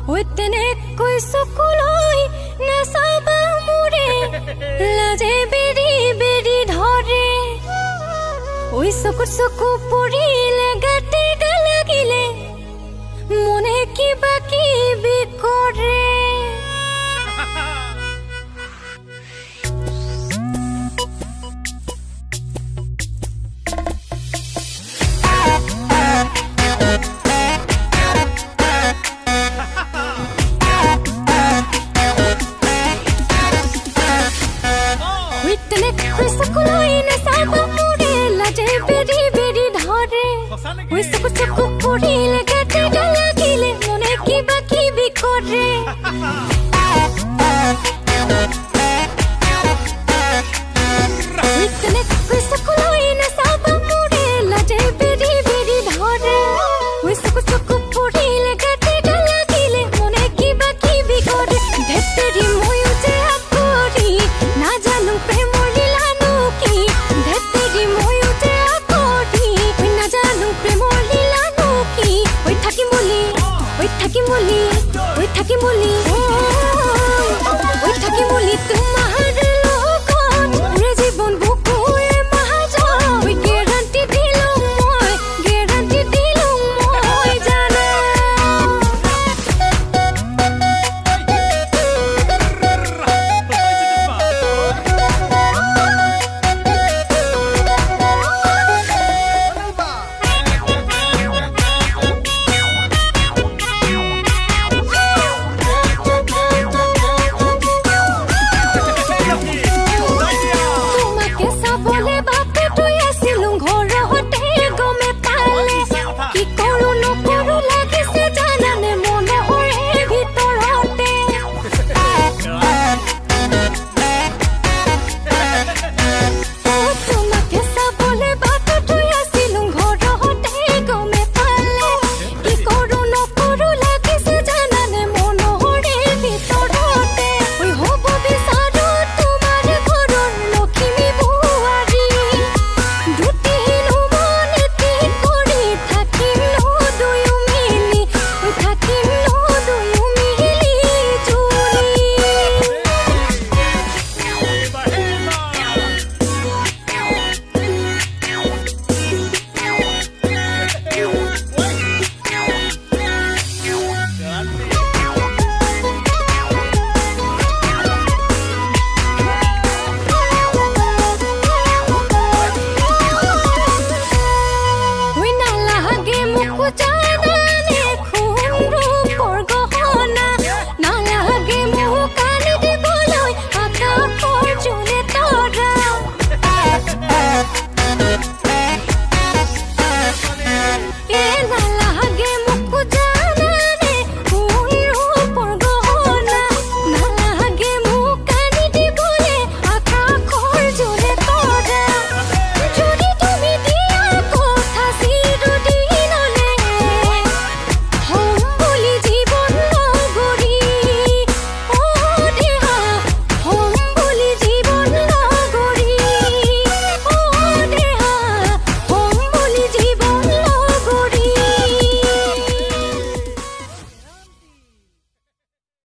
ঐ তেনেকৈ চকুলৈ নাচাবা মোৰে লাজে বেৰি বেৰি ধৰে ঐ চকুত চকু পৰিলে গাতে গা লাগিলে মনে কিবা কিবি কৰে চকুলৈ নাচাবা মোৰে লাজে বেৰি বেৰি ধৰে ঐ চকুত চকু পৰিলে গাতে গা লাগিলে মনে কিবা কিবি কৰে তেনেকৈ চকুলৈ নাচাবা মোৰে লাজে বেৰি বেৰি ধৰে ঐ চকুত চকু পৰিলে গাতে গা লাগিলে মনে কিবা কিবি কৰে ধেত্তেৰি ময়ো যে আকৰি নাজানো প্ৰেমৰ থাকিম বুলি